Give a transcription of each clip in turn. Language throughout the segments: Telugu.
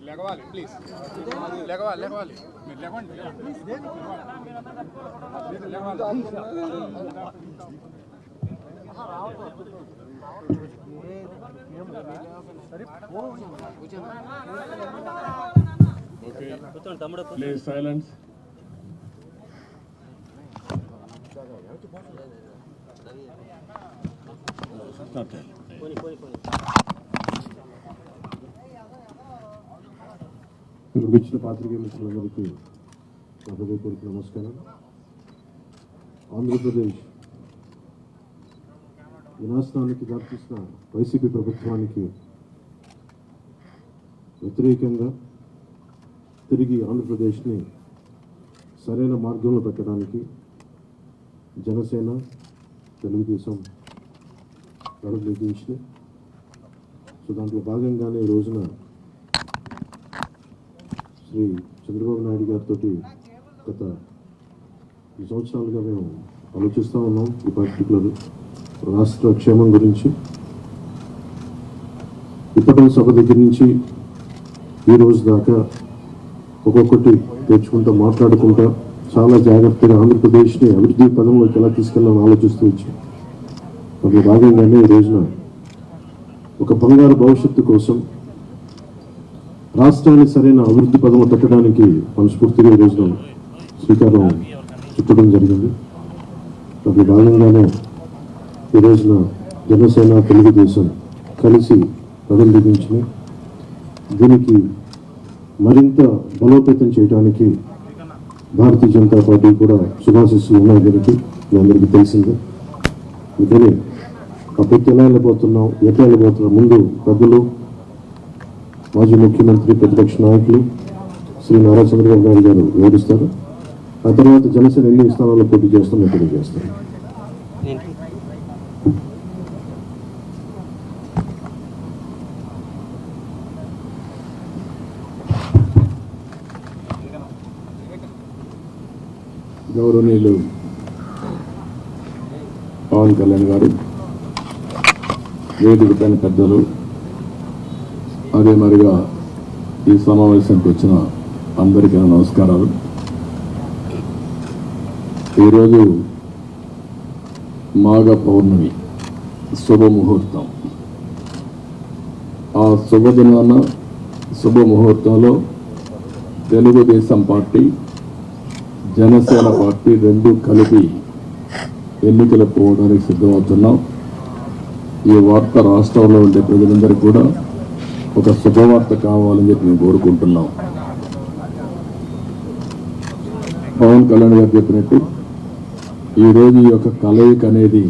లేవాలి ప్లీజ్, లేవాలి మీరు లేవండి. Please silence. ఇక్కడికి వచ్చిన పాత్రికేయ మిత్రులందరికీ నా హృదయపూర్వక నమస్కారం. ఆంధ్రప్రదేశ్ వినాశనానికి దారితీసిన వైసీపీ ప్రభుత్వానికి వ్యతిరేకంగా తిరిగి ఆంధ్రప్రదేశ్ని సరైన మార్గంలో పెట్టడానికి జనసేన, తెలుగుదేశం అడుగులు ఎదించినాయి. సో దాంట్లో భాగంగానే ఈ రోజున శ్రీ చంద్రబాబు నాయుడు గారితో గత 2 సంవత్సరాలుగా మేము ఆలోచిస్తూ ఉన్నాం ఈ పర్టికులర్ రాష్ట్ర క్షేమం గురించి. ఇప్పటి సభ దగ్గర నుంచి ఈ రోజు దాకా ఒక్కొక్కటి తెచ్చుకుంటూ మాట్లాడుకుంటా చాలా జాగ్రత్తగా ఆంధ్రప్రదేశ్ని అభివృద్ధి పదంలోకి ఎలా తీసుకెళ్ళాలని ఆలోచిస్తూ వచ్చాం. అందులో భాగంగానే ఈ రోజున ఒక బంగారు భవిష్యత్తు కోసం రాష్ట్రాన్ని సరైన అభివృద్ధి పదంలో పెట్టడానికి మనస్ఫూర్తిగా ఈ రోజున శ్రీకారం చుట్టడం జరిగింది. అందులో భాగంగానే ఈ రోజున జనసేన, తెలుగుదేశం కలిసి పదం దిగించినాయి. దీనికి మరింత బలోపేతం చేయడానికి భారతీయ జనతా పార్టీ కూడా శుభాశిస్సులు ఉన్నాయి. దీనికి మీ అందరికీ తెలిసిందే. అందుకని అప్పుడు ఎలా వెళ్ళబోతున్నాం, ఎట్లా వెళ్ళబోతున్నాం, ముందు పెద్దలు, మాజీ ముఖ్యమంత్రి, ప్రతిపక్ష నాయకులు శ్రీ నారా చంద్రబాబు నాయుడు గారు వివరిస్తారు. ఆ తర్వాత జనసేన ఎన్ని స్థానాల్లో పోటీ చేస్తామో తెలియజేస్తారు. గౌరవనీయులు పవన్ కళ్యాణ్ గారు, వేదిక పైన పెద్దలు, అదే మరిగా ఈ సమావేశానికి వచ్చిన అందరికీ నమస్కారాలు. ఈరోజు మాఘ పౌర్ణమి శుభముహూర్తం. ఆ శుభదినాన శుభముహూర్తంలో తెలుగుదేశం పార్టీ, జనసేన పార్టీ రెండు కలిపి ఎన్నికలు పోవడానికి సిద్ధమవుతున్నాం. ఈ వార్త రాష్ట్రంలో ఉండే ప్రజలందరికీ కూడా ఒక శుభవార్త కావాలని చెప్పి మేము కోరుకుంటున్నాం. పవన్ కళ్యాణ్ గారు చెప్పినట్టు ఈరోజు ఈ యొక్క కలయిక అనేది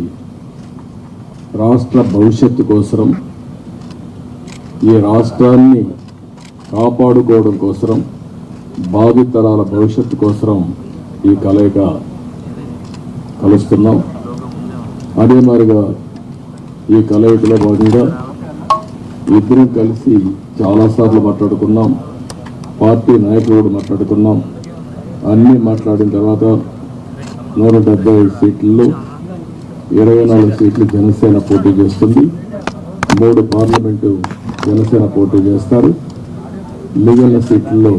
రాష్ట్ర భవిష్యత్తు కోసం, ఈ రాష్ట్రాన్ని కాపాడుకోవడం కోసం, భావితరాల భవిష్యత్తు కోసం ఈ కలయిక కలుస్తున్నాం. అదే మాదిరిగా ఈ కలయికలో భాగంగా ఇద్దరం కలిసి చాలాసార్లు మాట్లాడుకున్నాం. పార్టీ నాయకులు కూడా మాట్లాడుకున్నాం. అన్నీ మాట్లాడిన తర్వాత 175 సీట్లలో 24 సీట్లు జనసేన పోటీ చేస్తుంది. 3 పార్లమెంటు జనసేన పోటీ చేస్తారు. మిగిలిన సీట్లలో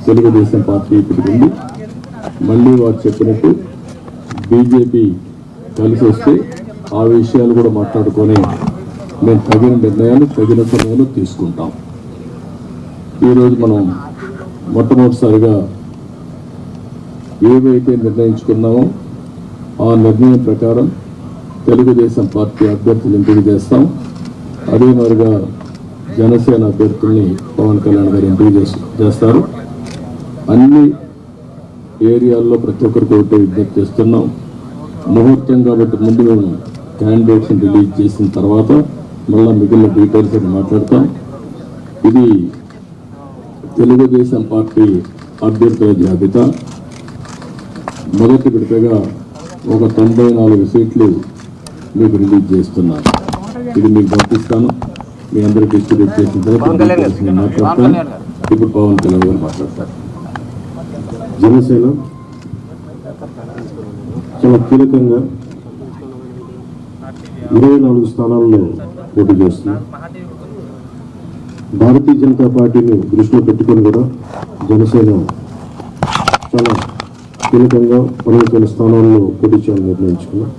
తెలుగుదేశం పార్టీ పెట్టుకుంది. మళ్ళీ వారు చెప్పినట్టు బీజేపీ కలిసి వస్తే ఆ విషయాలు కూడా మాట్లాడుకొని మేము తగిన నిర్ణయాలు తగిన సమయంలో తీసుకుంటాం. ఈరోజు మనం మొట్టమొదటిసారిగా ఏవైతే నిర్ణయించుకున్నామో ఆ నిర్ణయం ప్రకారం తెలుగుదేశం పార్టీ అభ్యర్థులు ఎంపిక చేస్తాం. అదే మాదిరిగా జనసేన అభ్యర్థుల్ని పవన్ కళ్యాణ్ గారు ఎంపిక చేస్తారు. అన్ని ఏరియాల్లో ప్రతి ఒక్కరికి ఒకటే విజ్ఞప్తి చేస్తున్నాం. ముహూర్తం కాబట్టి ముందు మేము క్యాండిడేట్స్ని రిలీజ్ చేసిన తర్వాత మళ్ళీ మిగిలిన డీటెయిల్స్ అని మాట్లాడతాం. ఇది తెలుగుదేశం పార్టీ అభ్యర్థుల జాబితా మొదటి విడతగా ఒక 94 సీట్లు మీకు రిలీజ్ చేస్తున్నాను. ఇది మీకు పంపిస్తాను. మీ అందరూ డిస్ట్రిబ్యూట్ చేసిన తర్వాత నేను మాట్లాడతాను. ఇప్పుడు పవన్ కళ్యాణ్ గారు మాట్లాడతారు. జనసేన చాలా కీలకంగా 24 స్థానాల్లో పోటీ చేస్తుంది. భారతీయ జనతా పార్టీని దృష్టిలో పెట్టుకొని కూడా జనసేన చాలా కీలకంగా 12 స్థానాల్లో పోటీ చేయాలని నిర్ణయించుకున్నాం.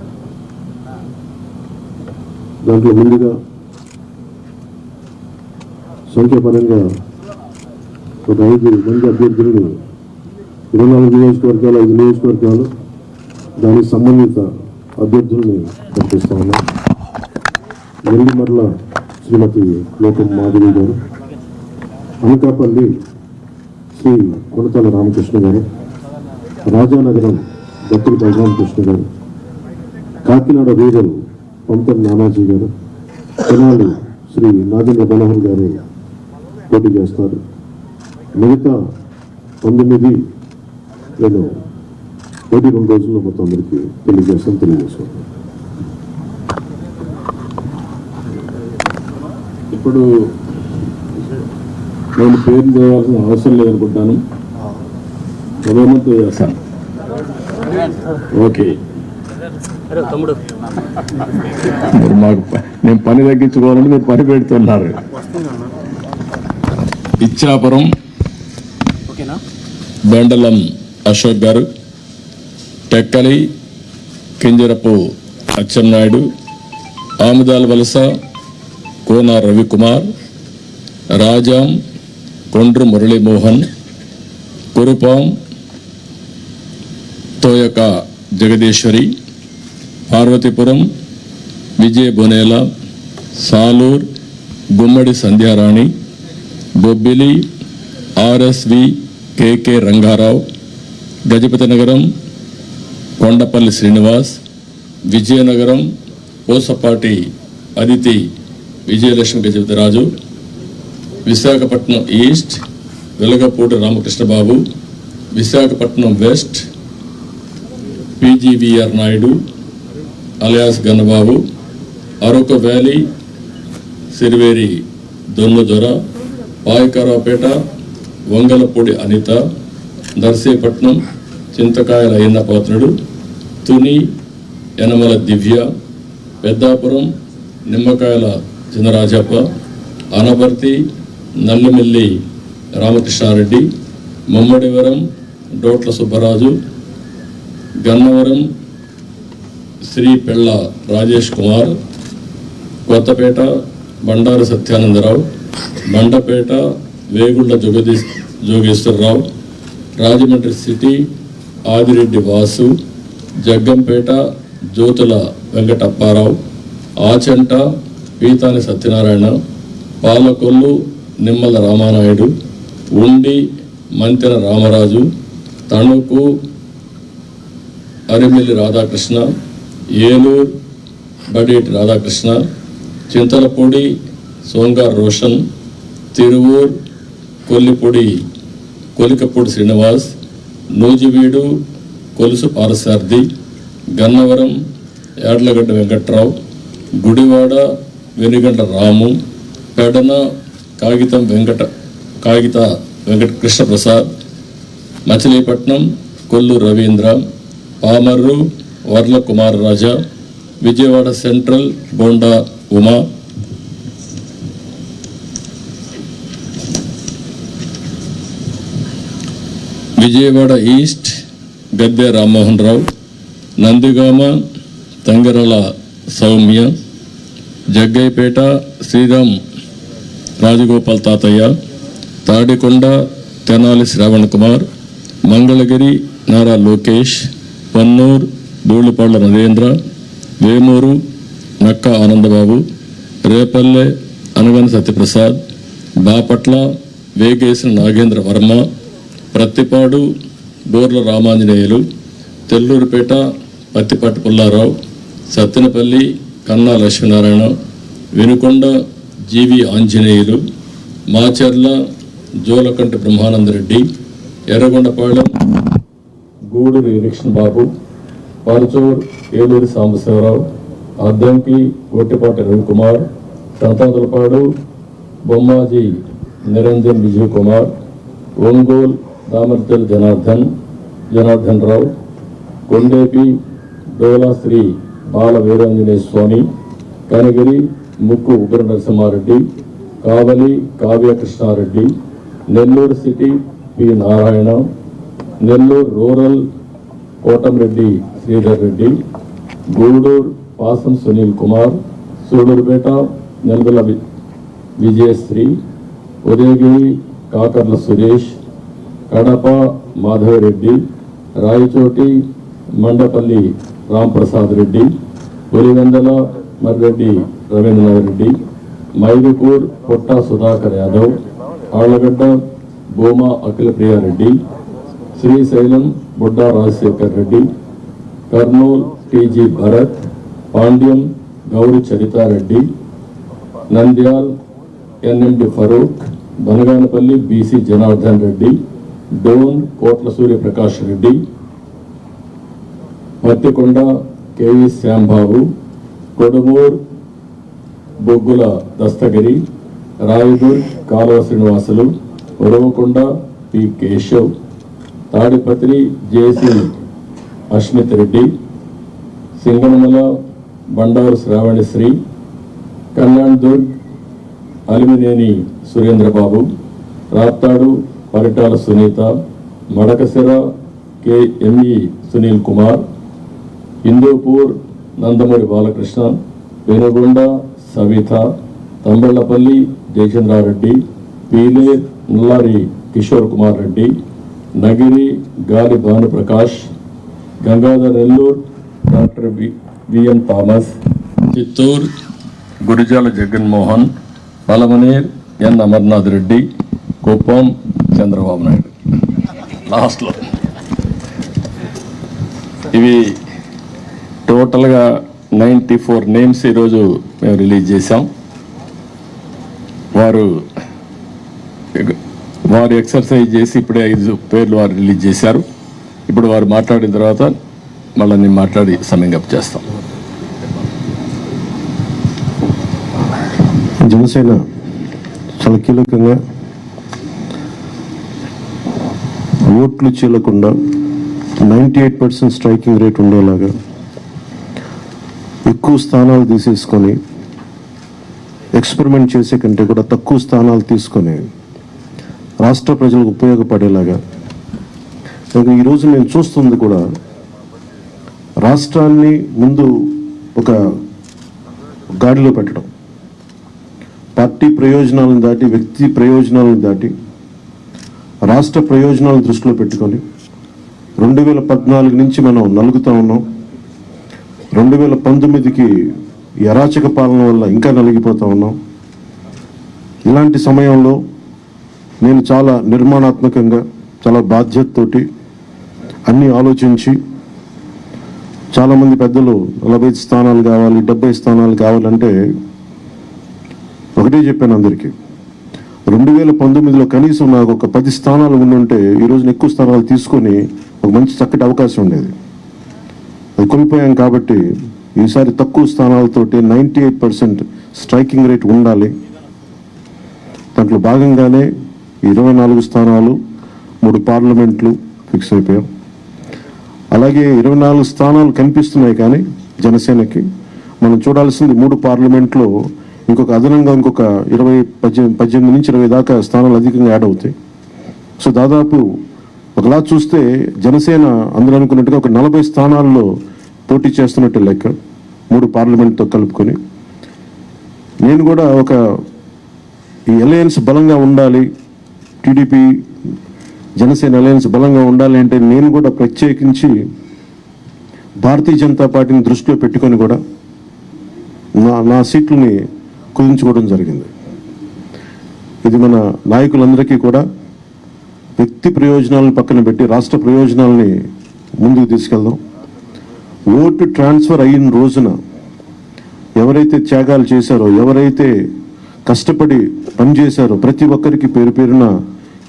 దాంట్లో ముందుగా సంఖ్యాపరంగా ఒక 5 మంది అభ్యర్థులను 24 నియోజకవర్గాలు 5 నియోజకవర్గాలు దానికి సంబంధిత అభ్యర్థుల్ని ప్రకటిస్తా ఉన్నాం. నెల్లిమర్ల శ్రీమతి లోకం మాధవి గారు, అనకాపల్లి శ్రీ కొనతాల రామకృష్ణ గారు, రాజానగరం దత్తుల బలరామకృష్ణ గారు, కాకినాడ రూరల్ పంతం నానాజీ గారు, తెనాలి శ్రీ నాగేంద్ర మనోహర్ గారు పోటీ చేస్తారు. మిగతా 19 నేను 2 రోజుల్లో మొత్తం అందరికీ తెలియజేసుకుంటాను. ఇప్పుడు నేను పేరు చేయాల్సిన అవసరం లేదనుకుంటాను. గవర్నమెంట్ చేస్తాను. ఓకే, మీరు మాకు నేను పని తగ్గించుకోవాలని మీరు పని పెడుతున్నారు. Ichchapuram బండలం Ashok garu, Tekkali Kinjarapu Atchannaidu, Amudala Valasa Kona Ravikumar, Rajam Kondru Muralimohan, Kurupam Thoyaka Jagadeeswari, Parvathipuram Vijaya Bonela, Salur Gummadi Sandhyarani, Bobbili RSV KK Rangarao, Gajapathi Nagaram Kondapalli Srinivas, Vizianagaram Pusapati Aditi Vijayalakshmi Gajapathiraju, Visakhapatnam east Velagapudi Ramakrishnababu, Visakhapatnam west PGVR Naidu alias Gannababu, Araku valley Siriveri Donnudora, Payakaraopeta Vangalapudi Anitha, Narsipatnam Chintakayala Ayyannapatrudu, Tuni Yanamala Divya, Peddapuram Nimmakayala Chinarajappa, Anaparthi Nallamilli Ramakrishna Reddy, Mummidivaram డోట్ల Subbaraju, Gannavaram Shri పెళ్ళ రాజేష్ కుమార్, కొత్తపేట బండారు సత్యానందరావు, బండపేట వేగుళ్ల జోగేశ్వరరావు, రాజమండ్రి సిటీ ఆదిరెడ్డి వాసు, జగ్గంపేట జ్యోతుల వెంకటప్పారావు, ఆచంట పీతాని సత్యనారాయణ, పాలకొల్లు నిమ్మల రామానాయుడు, ఉండి మంతెన రామరాజు, తణుకు అరిమిల్లి రాధాకృష్ణ, ఏలూరు బడేటి రాధాకృష్ణ, చింతలపూడి సోంగార్ రోషన్, తిరువూర్ కొలికపూడి శ్రీనివాస్, నూజివీడు కొలుసు పారసార్థి, గన్నవరం యాడ్లగడ్డ వెంకట్రావు, గుడివాడ వెనుగంట రాము, పెడన కాగిత వెంకట కృష్ణప్రసాద్, మచిలీపట్నం కొల్లు రవీంద్ర, పామర్రు వర్ల కుమార్ రాజా, విజయవాడ సెంట్రల్ బోండా ఉమా, విజయవాడ ఈస్ట్ గద్దె రామ్మోహన్ రావు, నందిగామ తంగరల సౌమ్య, జగ్గైపేట శ్రీరామ్ రాజగోపాల్ తాతయ్య, తాడికొండ తెనాలి శ్రావణ్ కుమార్, మంగళగిరి నారా లోకేష్, పన్నూర్ ధూళిపాళ్ల నరేంద్ర, వేమూరు నక్క ఆనందబాబు, రేపల్లె అనగన సత్యప్రసాద్, బాపట్ల వేగేసిన నాగేంద్ర వర్మ, ప్రత్తిపాడు బోర్ల Ramanjaneyulu, తెల్లూరుపేట Pattipati Pullarao, Sattenapalli Kanna Lakshminarayana, Vinukonda GV Anjaneyulu, Macherla Julakanti Brahmanandareddy, Yerragondapalem Guduri election Babu, Parchur Eluri Sambasivarao, Addanki Gottipati Ravikumar, Santhanuthalapadu Bommaji Niranjan Vijay Kumar, Ongole Damarcharla Janardhan Rao, Kondapi Dola Sri Bala Veeranjaneya Swamy, Kanigiri Mukku Ugra Narasimhareddy, Kavali Kavya Krishnareddy, Nellore city P Narayana, Nellore rural Kotamreddy Sridhar Reddy, Gudur Pasam Sunil Kumar, Sullurpeta Nelavala Vijayasree, Udayagiri Kakarla Suresh, Kadapa Madhavareddy, Rayachoti Mandipalli Ramprasad Reddy, Pulivendula Marreddy Rabindranath Reddy, Mydukur Putta Sudhakar Yadav, Allagadda Bhuma Akhilapriyareddy, Srisailam Budda Rajasekhar Reddy, Kurnool TG Bharath, Panyam Gowri Charithareddy, Nandyal NMD Farooq, Banaganapalle BC Janardhan Reddy, Dhone Kotla Suryaprakash Reddy, Pattikonda KV Shyambabu, Kodumur Bogula Dastagiri, Rayadurg Kaluva Srinivasulu, Uravakonda P Keshav, Tadipatri JC Ashmit Reddy, Singanamala Bandaru Sravanisri, Kalyan Durg Amilineni Surendrababu, Raptadu Paritala Sunitha, Madakasira KME Sunil Kumar, Hindupur Nandamuri Balakrishna, Penukonda Savitha, Thamballapalle Jayachandrareddy, Pile Nallari Kishore Kumar Reddy, Nagari Gali Bhanuprakash, Gangadhara Nellore doctor VN Thomas, Chittoor Gurajala Jaganmohan, Palamaner N Amarnath Reddy, Kuppam Chandrababu Naidu. లాస్ట్లో ఇవి టోటల్గా 94 నేమ్స్ ఈరోజు మేము రిలీజ్ చేశాం. వారు ఎక్సర్సైజ్ చేసి ఇప్పుడే 5 పేర్లు వారు రిలీజ్ చేశారు. ఇప్పుడు వారు మాట్లాడిన తర్వాత మళ్ళీ నేను మాట్లాడి సమ్మింగ్ అప్ చేస్తాం. జనసేన చాలా కీలకంగా ఓట్లు చీలకుండా 98% స్ట్రైకింగ్ రేట్ ఉండేలాగా ఎక్కువ స్థానాలు తీసేసుకొని ఎక్స్పెరిమెంట్ చేసే కంటే కూడా తక్కువ స్థానాలు తీసుకొని రాష్ట్ర ప్రజలకు ఉపయోగపడేలాగా ఈరోజు నేను చూస్తుంది కూడా రాష్ట్రాన్ని ముందు ఒక గాడిలో పెట్టడం, పార్టీ ప్రయోజనాలను దాటి వ్యక్తి ప్రయోజనాలను దాటి రాష్ట్ర ప్రయోజనాలను దృష్టిలో పెట్టుకొని 2014 నుంచి మనం నలుగుతూ ఉన్నాం. 2019కి ఈ అరాచక పాలన వల్ల ఇంకా నలిగిపోతూ ఉన్నాం. ఇలాంటి సమయంలో నేను చాలా నిర్మాణాత్మకంగా చాలా బాధ్యతతోటి అన్నీ ఆలోచించి చాలామంది పెద్దలు 45 స్థానాలు కావాలి 70 స్థానాలు కావాలంటే ఒకటే చెప్పాను అందరికీ, 2019లో కనీసం నాకు ఒక 10 స్థానాలు ఉండుంటే ఈరోజు ఎక్కువ స్థానాలు తీసుకొని ఒక మంచి చక్కటి అవకాశం ఉండేది. అది కోల్పోయాం కాబట్టి ఈసారి తక్కువ స్థానాలతోటి 98% స్ట్రైకింగ్ రేట్ ఉండాలి. దాంట్లో భాగంగానే 24 స్థానాలు 3 పార్లమెంట్లు ఫిక్స్ అయిపోయాం. అలాగే 24 స్థానాలు కనిపిస్తున్నాయి, కానీ జనసేనకి మనం చూడాల్సింది 3 పార్లమెంట్లో ఇంకొక అదనంగా ఇంకొక 18 నుంచి 20 దాకా స్థానాలు అధికంగా యాడ్ అవుతాయి. సో దాదాపు ఒకలా చూస్తే జనసేన అందరూ అనుకున్నట్టుగా ఒక 40 స్థానాల్లో పోటీ చేస్తున్నట్టు లెక్క 3 పార్లమెంట్తో కలుపుకొని. నేను కూడా ఒక ఈ అలయన్స్ బలంగా ఉండాలి, టీడీపీ జనసేన అలయన్స్ బలంగా ఉండాలి అంటే నేను కూడా ప్రత్యేకించి భారతీయ జనతా పార్టీని దృష్టిలో పెట్టుకొని కూడా నా సీట్లని కుదించుకోవడం జరిగింది. ఇది మన నాయకులందరికీ కూడా వ్యక్తి ప్రయోజనాలను పక్కన పెట్టి రాష్ట్ర ప్రయోజనాలని ముందుకు తీసుకెళ్దాం. ఓటు ట్రాన్స్ఫర్ అయిన రోజున ఎవరైతే త్యాగాలు చేశారో, ఎవరైతే కష్టపడి పనిచేశారో ప్రతి ఒక్కరికి పేరు పేరున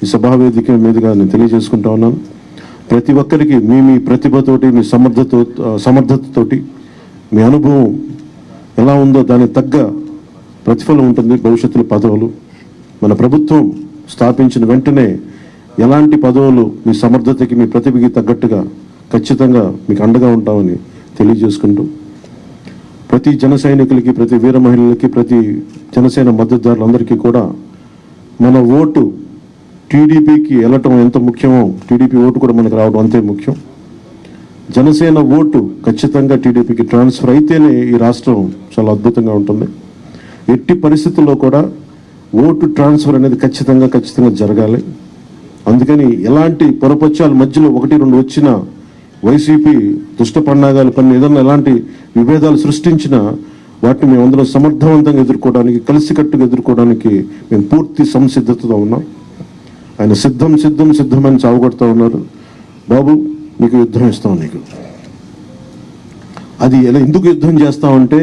ఈ సభావేదిక మీదుగా నేను తెలియజేసుకుంటా ఉన్నాను. ప్రతి ఒక్కరికి మీ మీ ప్రతిభతోటి, మీ సమర్థతతోటి, మీ అనుభవం ఎలా ఉందో దానికి తగ్గ ప్రతిఫలం ఉంటుంది భవిష్యత్తులో పదవులు. మన ప్రభుత్వం స్థాపించిన వెంటనే ఎలాంటి పదవులు మీ సమర్థతకి, మీ ప్రతిభకి తగ్గట్టుగా ఖచ్చితంగా మీకు అండగా ఉంటామని తెలియజేసుకుంటూ, ప్రతి జన సైనికులకి, ప్రతి వీర మహిళలకి, ప్రతి జనసేన మద్దతుదారులందరికీ కూడా మన ఓటు టీడీపీకి వెళ్ళటం ఎంత ముఖ్యమో టీడీపీ ఓటు కూడా మనకు రావడం అంతే ముఖ్యం. జనసేన ఓటు ఖచ్చితంగా టీడీపీకి ట్రాన్స్ఫర్ అయితేనే ఈ రాష్ట్రం చాలా అద్భుతంగా ఉంటుంది. ఎట్టి పరిస్థితుల్లో కూడా ఓటు ట్రాన్స్ఫర్ అనేది ఖచ్చితంగా జరగాలి. అందుకని ఎలాంటి పొరపచ్చాల మధ్యలో 1-2 వచ్చినా, వైసీపీ దుష్ట పన్నాగాలు పని ఏదన్నా ఎలాంటి విభేదాలు సృష్టించినా వాటిని మేము అందరం సమర్థవంతంగా ఎదుర్కోవడానికి, కలిసికట్టుగా ఎదుర్కోవడానికి మేము పూర్తి సంసిద్ధతతో ఉన్నాం. ఆయన సిద్ధమని చావగొడుతూ ఉన్నారు. బాబు నీకు యుద్ధం ఇస్తాం, నీకు అది ఎలా ఎందుకు యుద్ధం చేస్తామంటే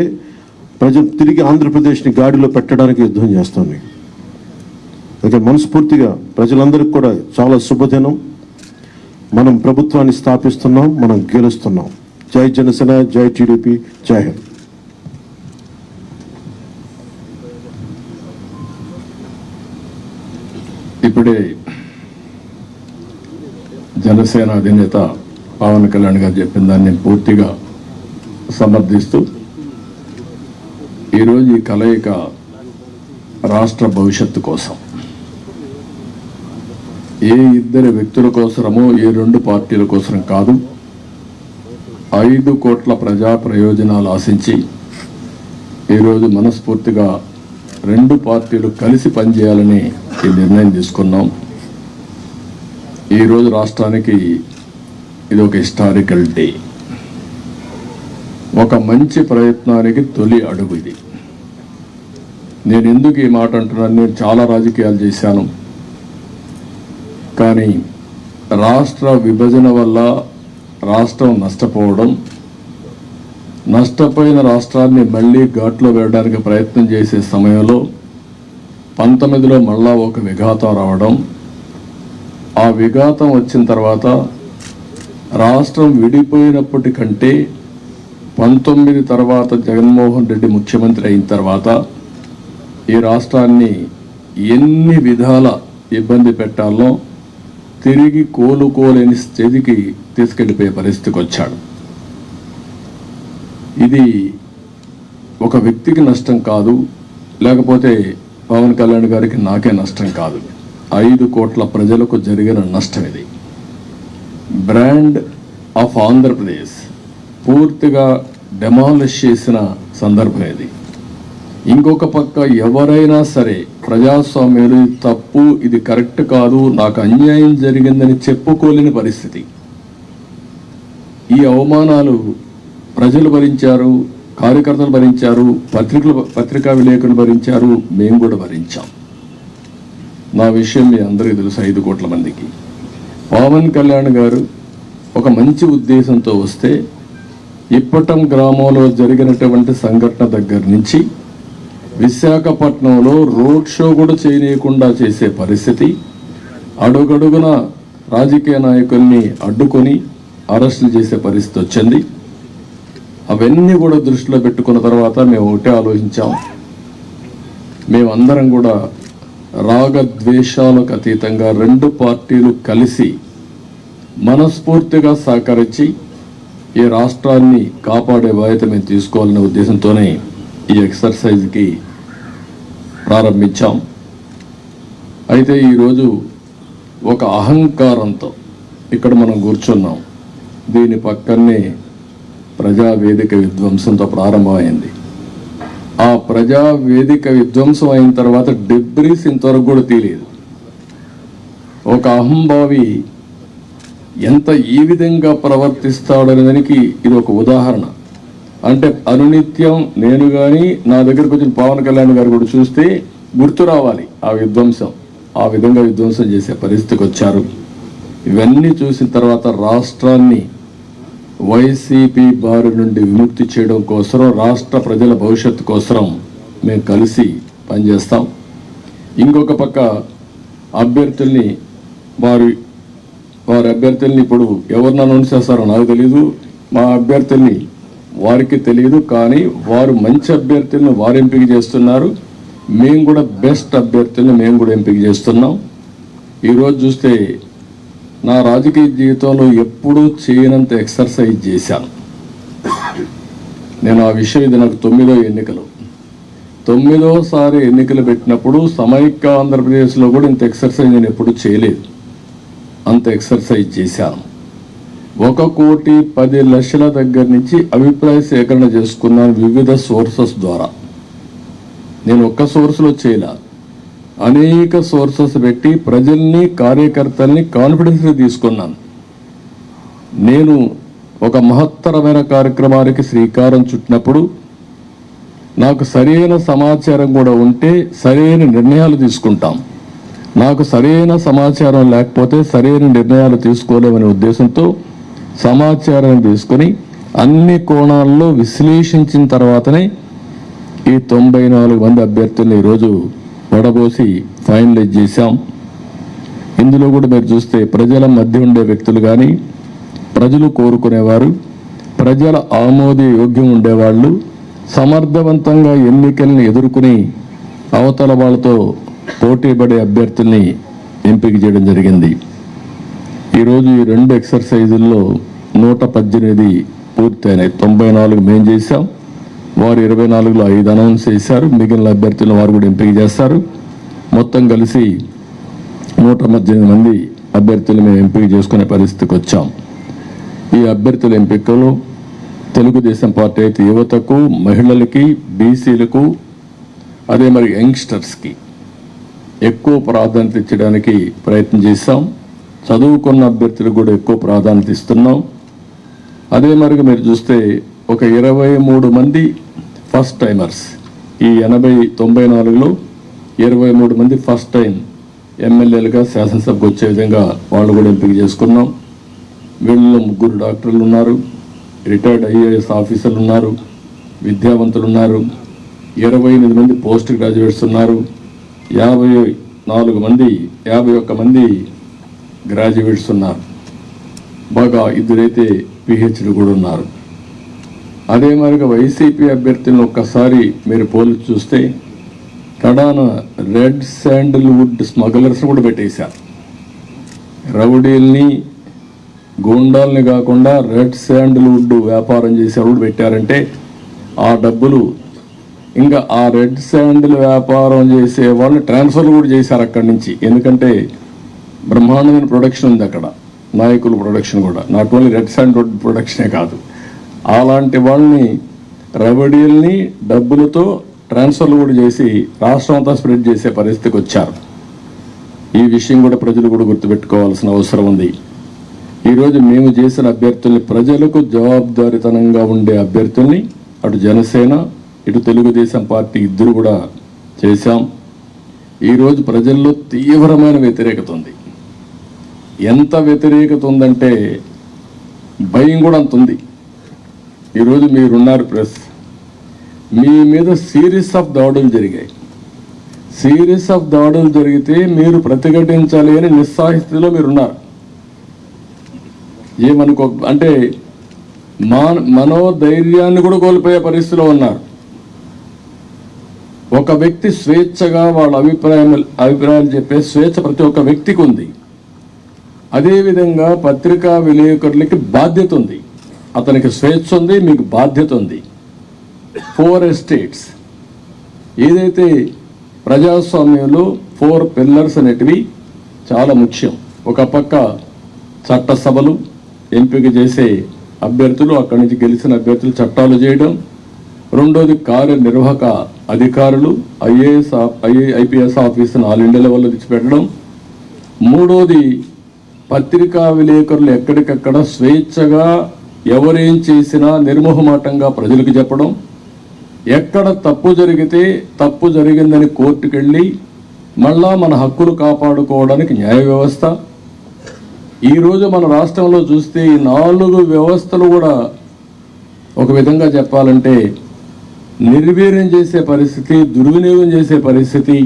ప్రజలు తిరిగి ఆంధ్రప్రదేశ్ని గాడిలో పెట్టడానికి యుద్ధం చేస్తాం నీకు. అయితే మనస్ఫూర్తిగా ప్రజలందరికీ కూడా చాలా శుభదినం. మనం ప్రభుత్వాన్ని స్థాపిస్తున్నాం, మనం గెలుస్తున్నాం. జై జనసేన, జై టీడీపీ, జై హింద్. ఇప్పుడే జనసేన అధినేత పవన్ కళ్యాణ్ గారు చెప్పిన దాన్ని నేను పూర్తిగా సమర్థిస్తూ, ఈరోజు ఈ కలయిక రాష్ట్ర భవిష్యత్తు కోసం, ఏ ఇద్దరు వ్యక్తుల కోసమో, ఏ 2 పార్టీల కోసం కాదు, 5 కోట్ల ప్రజా ప్రయోజనాలు ఆశించి ఈరోజు మనస్ఫూర్తిగా 2 పార్టీలు కలిసి పనిచేయాలని ఈ నిర్ణయం తీసుకున్నాం. ఈరోజు రాష్ట్రానికి ఇది ఒక హిస్టారికల్ డే, ఒక మంచి ప్రయత్నానికి తొలి అడుగు ఇది. నేను ఎందుకు ఈ మాట అంటున్నాను, నేను చాలా రాజకీయాలు చేశాను, కానీ రాష్ట్ర విభజన వల్ల రాష్ట్రం నష్టపోయిన రాష్ట్రాన్ని మళ్ళీ ఘాట్లో వేయడానికి ప్రయత్నం చేసే సమయంలో 19లో మళ్ళా ఒక విఘాతం రావడం, ఆ విఘాతం వచ్చిన తర్వాత రాష్ట్రం విడిపోయినప్పటికంటే 19 తర్వాత జగన్మోహన్ రెడ్డి ముఖ్యమంత్రి అయిన తర్వాత ఈ రాష్ట్రాన్ని ఎన్ని విధాల ఇబ్బంది పెట్టాలో తిరిగి కోలుకోలేని స్థితికి తీసుకెళ్ళిపోయే పరిస్థితికి వచ్చాడు. ఇది ఒక వ్యక్తికి నష్టం కాదు, లేకపోతే పవన్ కళ్యాణ్ గారికి నాకే నష్టం కాదు, 5 కోట్ల ప్రజలకు జరిగిన నష్టం ఇది. బ్రాండ్ ఆఫ్ ఆంధ్రప్రదేశ్ పూర్తిగా డెమాలిష్ చేసిన సందర్భం ఇది. ఇంకొక పక్క ఎవరైనా సరే ప్రజాస్వామ్యంలో తప్పు, ఇది కరెక్ట్ కాదు, నాకు అన్యాయం జరిగిందని చెప్పుకోలేని పరిస్థితి. ఈ అవమానాలు ప్రజలు భరించారు, కార్యకర్తలు భరించారు, పత్రికా విలేకరులు భరించారు, మేము కూడా భరించాం. నా విషయం మీ అందరికీ తెలుసు, 5 కోట్ల మందికి. పవన్ కళ్యాణ్ గారు ఒక మంచి ఉద్దేశంతో వస్తే ఇప్పటం గ్రామంలో జరిగినటువంటి సంఘటన దగ్గర నుంచి విశాఖపట్నంలో రోడ్ షో కూడా చేయనీయకుండా చేసే పరిస్థితి, అడుగడుగున రాజకీయ నాయకుల్ని అడ్డుకొని అరెస్టులు చేసే పరిస్థితి వచ్చింది. అవన్నీ కూడా దృష్టిలో పెట్టుకున్న తర్వాత మేము ఒకటే ఆలోచించాం, మేమందరం కూడా రాగద్వేషాలకు అతీతంగా 2 పార్టీలు కలిసి మనస్ఫూర్తిగా సహకరించి ఈ రాష్ట్రాన్ని కాపాడే బాధ్యత మేము తీసుకోవాలనే ఉద్దేశంతోనే ఈ ఎక్సర్సైజ్కి ప్రారంభించాం. అయితే ఈరోజు ఒక అహంకారంతో ఇక్కడ మనం కూర్చున్నాం. దీని పక్కనే ప్రజావేదిక విధ్వంసంతో ప్రారంభమైంది. ఆ ప్రజావేదిక విధ్వంసం అయిన తర్వాత డెబ్రీస్ ఇంతవరకు కూడా తీయలేదు. ఒక అహంభావి ఎంత ఈ విధంగా ప్రవర్తిస్తాడనే దానికి ఇది ఒక ఉదాహరణ. అంటే అనునిత్యం నేను కానీ నా దగ్గరకు వచ్చిన పవన్ కళ్యాణ్ గారు కూడా చూస్తే గుర్తు రావాలి ఆ విధ్వంసం, ఆ విధంగా విధ్వంసం చేసే పరిస్థితికి వచ్చారు. ఇవన్నీ చూసిన తర్వాత రాష్ట్రాన్ని వైసీపీ బారి నుండి విముక్తి చేయడం కోసం, రాష్ట్ర ప్రజల భవిష్యత్తు కోసం మేము కలిసి పనిచేస్తాం. ఇంకొక పక్క అభ్యర్థుల్ని వారి అభ్యర్థుల్ని ఇప్పుడు ఎవరిని అనౌన్స్ చేస్తారో నాకు తెలియదు, మా అభ్యర్థుల్ని వారికి తెలియదు. కానీ వారు మంచి అభ్యర్థులను వారు ఎంపిక చేస్తున్నారు. మేము కూడా బెస్ట్ అభ్యర్థులను మేము కూడా ఎంపిక చేస్తున్నాం. ఈరోజు చూస్తే నా రాజకీయ జీవితంలో ఎప్పుడూ చేయనంత ఎక్సర్సైజ్ చేశాను నేను. ఆ విషయం ఇది నాకు 9వ ఎన్నికలు, 9వసారి ఎన్నికలు పెట్టినప్పుడు సమైక్య ఆంధ్రప్రదేశ్లో కూడా ఇంత ఎక్సర్సైజ్ నేను ఎప్పుడూ చేయలేదు. అంత ఎక్సర్సైజ్ చేశాను. 1,10,00,000 దగ్గర నుంచి అభిప్రాయ సేకరణ చేసుకున్నాను వివిధ సోర్సెస్ ద్వారా. నేను ఒక్క సోర్స్లో చేయలే, అనేక సోర్సెస్ పెట్టి ప్రజల్ని కార్యకర్తల్ని కాన్ఫిడెన్స్గా తీసుకున్నాను. నేను ఒక మహత్తరమైన కార్యక్రమానికి శ్రీకారం చుట్టినప్పుడు నాకు సరైన సమాచారం కూడా ఉంటే సరైన నిర్ణయాలు తీసుకుంటాం. నాకు సరైన సమాచారం లేకపోతే సరైన నిర్ణయాలు తీసుకోలేమనే ఉద్దేశంతో సమాచారం తీసుకొని అన్ని కోణాల్లో విశ్లేషించిన తర్వాతనే ఈ 94 మంది అభ్యర్థుల్ని ఈరోజు వడబోసి ఫైనలైజ్ చేశాం. ఇందులో కూడా మీరు చూస్తే ప్రజల మధ్య ఉండే వ్యక్తులు కానీ, ప్రజలు కోరుకునేవారు, ప్రజల ఆమోదయోగ్యం ఉండేవాళ్ళు, సమర్థవంతంగా ఎన్నికల్ని ఎదుర్కొని అవతల వాళ్ళతో పోటీపడే అభ్యర్థుల్ని ఎంపిక చేయడం జరిగింది. ఈరోజు ఈ 2 ఎక్సర్సైజుల్లో 118 పూర్తయినాయి. 94 మేము చేశాం, వారు 24లో 5 అనౌన్స్ చేశారు. మిగిలిన అభ్యర్థులను వారు కూడా ఎంపిక చేస్తారు. మొత్తం కలిసి 118 మంది అభ్యర్థులు మేము ఎంపిక చేసుకునే పరిస్థితికి వచ్చాం. ఈ అభ్యర్థుల ఎంపికలో తెలుగుదేశం పార్టీ అయితే యువతకు, మహిళలకి, బీసీలకు, అదే మరి యంగ్స్టర్స్కి ఎక్కువ ప్రాధాన్యత ఇచ్చడానికి ప్రయత్నం చేశాం. చదువుకున్న అభ్యర్థులకు కూడా ఎక్కువ ప్రాధాన్యత ఇస్తున్నాం. అదే మరిగా మీరు చూస్తే ఒక 23 మంది ఫస్ట్ టైమర్స్, ఈ 94లో 23 మంది ఫస్ట్ టైం ఎమ్మెల్యేలుగా శాసనసభకు వచ్చే విధంగా వాళ్ళు కూడా ఎంపిక చేసుకున్నాం. వీళ్ళలో 3 డాక్టర్లు ఉన్నారు, రిటైర్డ్ ఐఏఎస్ ఆఫీసర్లు ఉన్నారు, విద్యావంతులు ఉన్నారు, 28 మంది పోస్ట్ గ్రాడ్యుయేట్స్ ఉన్నారు, 51 మంది గ్రాడ్యుయేట్స్ ఉన్నారు. బాగా 2 అయితే పిహెచ్డి కూడా ఉన్నారు. అదే మరిగా వైసీపీ అభ్యర్థులను ఒక్కసారి మీరు పోల్చి చూస్తే కడాన రెడ్ శాండిల్వుడ్ స్మగ్లర్స్ కూడా పెట్టేశారు. రౌడీల్ని, గూండాల్ని కాకుండా రెడ్ శాండిల్వుడ్ వ్యాపారం చేసేవాళ్ళు పెట్టారంటే ఆ డబ్బులు ఇంకా ఆ రెడ్ శాండిల్ వ్యాపారం చేసే వాళ్ళు ట్రాన్స్ఫర్లు కూడా చేశారు అక్కడి నుంచి. ఎందుకంటే బ్రహ్మాండమైన ప్రొడక్షన్ ఉంది అక్కడ, నాయకుల ప్రొడక్షన్ కూడా, నాట్ ఓన్లీ రెడ్ శాండిల్వుడ్ ప్రొడక్షనే కాదు. అలాంటి వాళ్ళని, రౌడీల్ని డబ్బులతో ట్రాన్స్ఫర్లు కూడా చేసి రాష్ట్రం అంతా స్ప్రెడ్ చేసే పరిస్థితికి వచ్చారు. ఈ విషయం కూడా ప్రజలు కూడా గుర్తుపెట్టుకోవాల్సిన అవసరం ఉంది. ఈరోజు మేము చేసిన అభ్యర్థుల్ని, ప్రజలకు జవాబుదారీతనంగా ఉండే అభ్యర్థుల్ని అటు జనసేన ఇటు తెలుగుదేశం పార్టీ ఇద్దరు కూడా చేశాం. ఈరోజు ప్రజల్లో తీవ్రమైన వ్యతిరేకత ఉంది. ఎంత వ్యతిరేకత ఉందంటే భయం కూడా అంత ఉంది. ఈరోజు మీరున్నారు ప్రెస్, మీ మీద సిరీస్ ఆఫ్ దాడులు జరిగాయి. సిరీస్ ఆఫ్ దాడులు జరిగితే మీరు ప్రతిఘటించాలి అని నిస్సాహితిలో మీరున్నారు. ఏమనుకో అంటే మనోధైర్యాన్ని కూడా కోల్పోయే పరిస్థితిలో ఉన్నారు. ఒక వ్యక్తి స్వేచ్ఛగా వాళ్ళ అభిప్రాయాలు చెప్పే స్వేచ్ఛ ప్రతి ఒక్క వ్యక్తికి ఉంది. అదేవిధంగా పత్రికా విలేకరులకి బాధ్యత ఉంది. అతనికి స్వేచ్ఛ ఉంది, మీకు బాధ్యత ఉంది. 4 ఎస్టేట్స్ ఏదైతే ప్రజాస్వామ్యంలో 4 పిల్లర్స్ అనేటివి చాలా ముఖ్యం. ఒక పక్క చట్టసభలు, ఎంపిక చేసే అభ్యర్థులు, అక్కడి నుంచి గెలిచిన అభ్యర్థులు చట్టాలు చేయడం. రెండోది కార్యనిర్వాహక అధికారులు, ఐపీఎస్ ఆఫీసును ఆల్ ఇండియా లెవెల్లో తెచ్చిపెట్టడం. మూడోది పత్రికా విలేకరులు ఎక్కడికక్కడ స్వేచ్ఛగా ఎవరేం చేసినా నిర్మోహమాటంగా ప్రజలకు చెప్పడం. ఎక్కడ తప్పు జరిగితే తప్పు జరిగిందని కోర్టుకెళ్ళి మళ్ళా మన హక్కులు కాపాడుకోవడానికి న్యాయ వ్యవస్థ. ఈరోజు మన రాష్ట్రంలో చూస్తే ఈ 4 వ్యవస్థలు కూడా ఒక విధంగా చెప్పాలంటే నిర్వీర్యం చేసే పరిస్థితి, దుర్వినియోగం చేసే పరిస్థితి.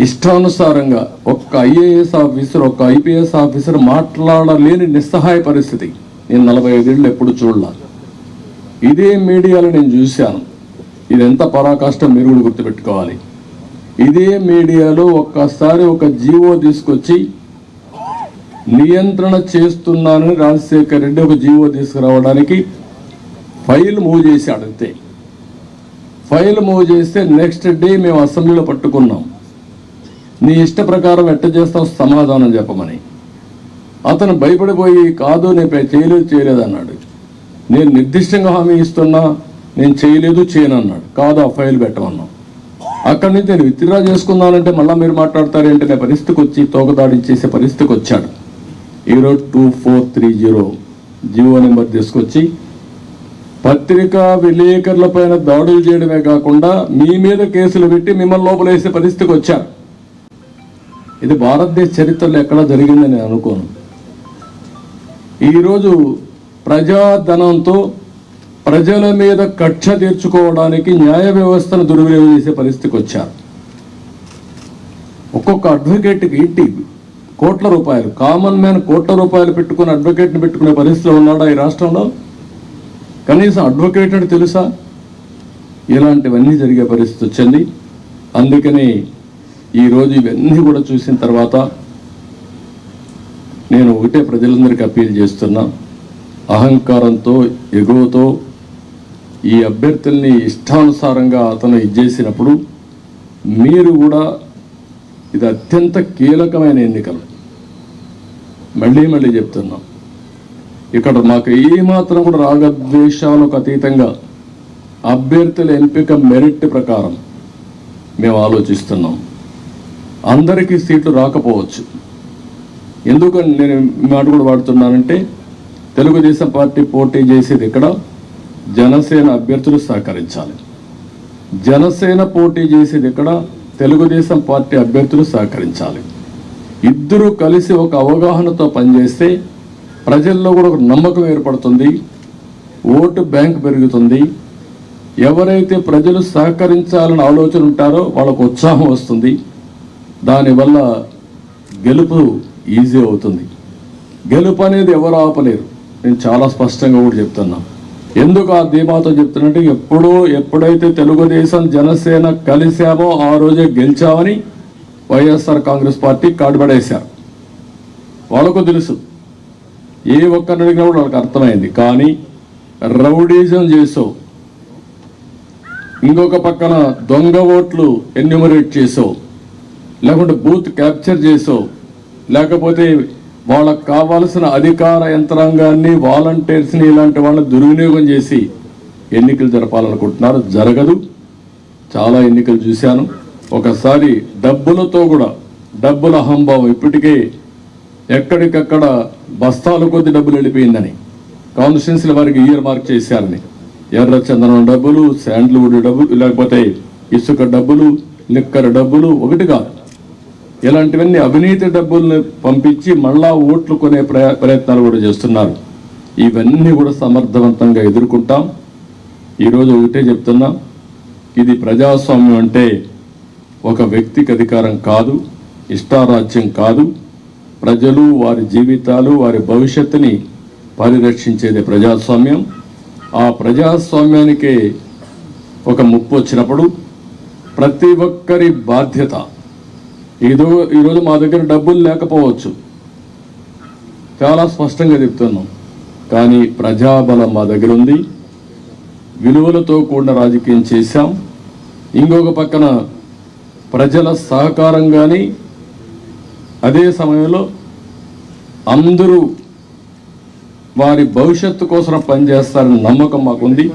ఇష్టానుసారంగా ఒక్క ఐఏఎస్ ఆఫీసర్ ఒక్క ఐపీఎస్ ఆఫీసర్ మాట్లాడలేని నిస్సహాయ పరిస్థితి నేను 45 ఏళ్ళు ఎప్పుడు చూడలా. ఇదే మీడియాలో నేను చూశాను. ఇది ఎంత పరాకాష్టం మీరు కూడా గుర్తుపెట్టుకోవాలి. ఇదే మీడియాలో ఒక్కసారి ఒక జీవో తీసుకొచ్చి నియంత్రణ చేస్తున్నానని రాజశేఖర్ రెడ్డి ఒక జీవో తీసుకురావడానికి ఫైల్ మూవ్ చేశాడు. అంతే, ఫైల్ మూవ్ చేస్తే నెక్స్ట్ డే మేము అసెంబ్లీలో పట్టుకున్నాం. నీ ఇష్ట ప్రకారం ఎట్ట చేస్తావు సమాధానం చెప్పమని. అతను భయపడిపోయి కాదు నేను చేయలేదు అన్నాడు. నేను నిర్దిష్టంగా హామీ ఇస్తున్నా, నేను చేయను అన్నాడు. కాదు ఆ ఫైల్ పెట్టమన్నాం. అక్కడి నుంచి నేను విత్డ్రా చేసుకున్నానంటే మళ్ళీ మీరు మాట్లాడతారేంటి అనే పరిస్థితికి వచ్చి తోకదాడించేసే పరిస్థితికి వచ్చాడు. ఈరోజు 2430 జీవో నెంబర్ తీసుకొచ్చి పత్రికా విలేకరుల పైన దాడులు చేయడమే కాకుండా మీ మీద కేసులు పెట్టి మిమ్మల్ని లోపలేసే పరిస్థితికి వచ్చారు. ఇది భారతదేశ చరిత్రలో ఎక్కడా జరిగిందని నేను అనుకోను. ఈరోజు ప్రజాధనంతో ప్రజల మీద కక్ష తీర్చుకోవడానికి న్యాయ వ్యవస్థను దుర్వినియోగం చేసే పరిస్థితికి వచ్చారు. ఒక్కొక్క అడ్వకేట్కి ఇంటి కోట్ల రూపాయలు, కామన్ మ్యాన్ కోట్ల రూపాయలు పెట్టుకుని అడ్వకేట్ని పెట్టుకునే పరిస్థితిలో ఉన్నాడా ఈ రాష్ట్రంలో? కనీసం అడ్వకేట్ అంటే తెలుసా? ఇలాంటివన్నీ జరిగే పరిస్థితి వచ్చింది. అందుకని ఈరోజు ఇవన్నీ కూడా చూసిన తర్వాత నేను ఒకటే ప్రజలందరికీ అప్పీల్ చేస్తున్నా, అహంకారంతో ఎగువతో ఈ అభ్యర్థుల్ని ఇష్టానుసారంగా అతను ఇచ్చేసినప్పుడు మీరు కూడా ఇది అత్యంత కీలకమైన ఎన్నికలు. మళ్ళీ చెప్తున్నాం, ఇక్కడ మాకు ఏమాత్రం కూడా రాగద్వేషాలకు అతీతంగా అభ్యర్థుల ఎంపిక మెరిట్ ప్రకారం మేము ఆలోచిస్తున్నాం. అందరికీ సీట్లు రాకపోవచ్చు. ఎందుకని నేను మాట కూడా వాడుతున్నానంటే, తెలుగుదేశం పార్టీ పోటీ చేసేది ఇక్కడ జనసేన అభ్యర్థులు సహకరించాలి. జనసేన పోటీ చేసేది ఇక్కడ తెలుగుదేశం పార్టీ అభ్యర్థులు సహకరించాలి. ఇద్దరూ కలిసి ఒక అవగాహనతో పనిచేస్తే ప్రజల్లో కూడా ఒక నమ్మకం ఏర్పడుతుంది, ఓటు బ్యాంక్ పెరుగుతుంది. ఎవరైతే ప్రజలు సహకరించాలని ఆలోచన ఉంటారో వాళ్ళకు ఉత్సాహం వస్తుంది. దానివల్ల గెలుపు ఈజీ అవుతుంది. గెలుపు అనేది ఎవరు ఆపలేరు. నేను చాలా స్పష్టంగా కూడా చెప్తున్నా. ఎందుకు ఆ ధీమాతో చెప్తున్నట్టు, ఎప్పుడైతే తెలుగుదేశం జనసేన కలిశామో ఆ రోజే గెలిచామని వైఎస్ఆర్ కాంగ్రెస్ పార్టీ కాడుపడేశారు. వాళ్ళకు తెలుసు, ఏ ఒక్కరిని అడిగినా కూడా వాళ్ళకి అర్థమైంది. కానీ రౌడీజం చేసావు, ఇంకొక పక్కన దొంగ ఓట్లు ఎన్యూమరేట్ చేసావు, లేకుంటే బూత్ క్యాప్చర్ చేసావు, లేకపోతే వాళ్ళకు కావాల్సిన అధికార యంత్రాంగాన్ని వాలంటీర్స్ని ఇలాంటి వాళ్ళని దుర్వినియోగం చేసి ఎన్నికలు జరపాలనుకుంటున్నారు. జరగదు. చాలా ఎన్నికలు చూశాను. ఒకసారి డబ్బులతో కూడా, డబ్బుల అహంభావం ఇప్పటికే ఎక్కడికక్కడ బస్తాల కొద్ది డబ్బులు వెళ్ళిపోయిందని కాన్స్టిట్యున్సీల వారికి ఇయర్ మార్క్ చేశారని. ఎర్ర చందనం డబ్బులు, శాండ్ల్వుడ్ డబ్బులు, లేకపోతే ఇసుక డబ్బులు, లిక్కర్ డబ్బులు, ఒకటి కాదు. ఇలాంటివన్నీ అవినీతి డబ్బుల్ని పంపించి మళ్ళా ఓట్లు కొనే ప్రయత్నాలు కూడా చేస్తున్నారు. ఇవన్నీ కూడా సమర్థవంతంగా ఎదుర్కొంటాం. ఈరోజు ఒకటే చెప్తున్నా, ఇది ప్రజాస్వామ్యం అంటే ఒక వ్యక్తికి అధికారం కాదు, ఇష్టారాజ్యం కాదు. ప్రజలు వారి జీవితాలు, వారి భవిష్యత్తుని పరిరక్షించేది ప్రజాస్వామ్యం. ఆ ప్రజాస్వామ్యానికే ఒక ముప్పు వచ్చినప్పుడు ప్రతి ఒక్కరి బాధ్యత. ఈరోజు మా దగ్గర డబ్బులు లేకపోవచ్చు, చాలా స్పష్టంగా చెప్తున్నాం. కానీ ప్రజాబలం మా దగ్గర ఉంది. విలువలతో కూడిన రాజకీయం చేశాం. ఇంకొక పక్కన ప్రజల సహకారం కానీ, అదే సమయంలో అందరూ వారి భవిష్యత్తు కోసం పనిచేస్తారని నమ్మకం మాకుంది.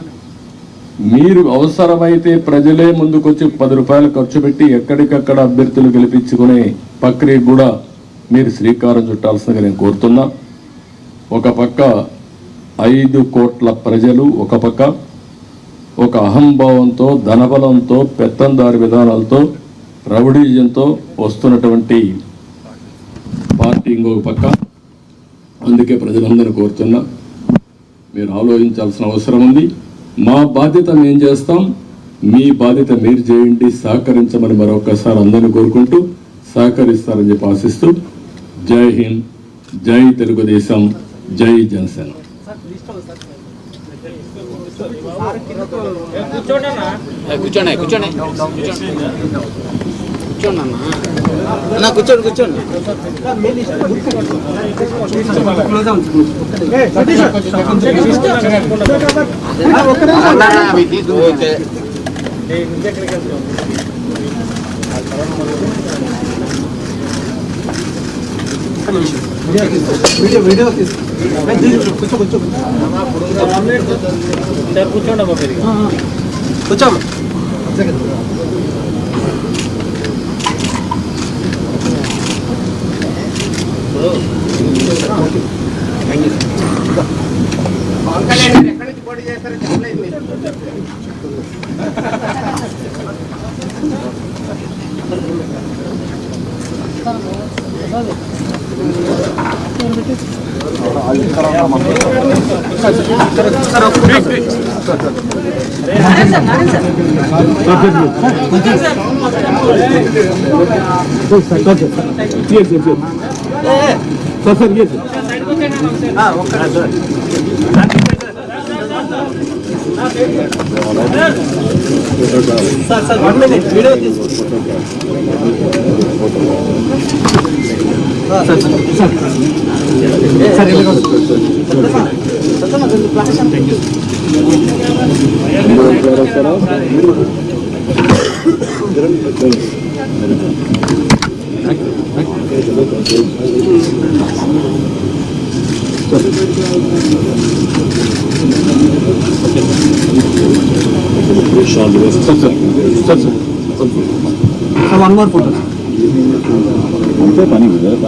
మీరు అవసరమైతే ప్రజలే ముందుకొచ్చి 10 రూపాయలు ఖర్చు పెట్టి ఎక్కడికక్కడ అభ్యర్థులు గెలిపించుకునే ప్రక్రియ కూడా మీరు శ్రీకారం చుట్టాల్సిందిగా నేను కోరుతున్నా. ఒక పక్క 5 కోట్ల ప్రజలు, ఒక పక్క ఒక అహంభావంతో, ధనబలంతో, పెత్తందారి విధానాలతో, రౌడీజంతో వస్తున్నటువంటి పార్టీ ఇంకొక పక్క. అందుకే ప్రజలందరూ కోరుతున్నా, మీరు ఆలోచించాల్సిన అవసరం ఉంది. మా బాధ్యత మేము చేస్తాం, మీ బాధ్యత మీరు చేయండి, సహకరించమని మరొకసారి అందరిని కోరుకుంటూ సహకరిస్తారని చెప్పి ఆశిస్తూ జై హింద్, జై తెలుగుదేశం, జై జనసేన. కూర్చోండి కూర్చోండి కూర్చోండి అన్న కూర్చోండి కూర్చోండి. వీడియో కూర్చోమ్మా. ఎక్కడి నుంచి పోటీ చేస్తారో చెప్పలేదు మీరు. సార్ 1 minute వీడియో తీసుకో. One more photo. పని కూర్చోండి.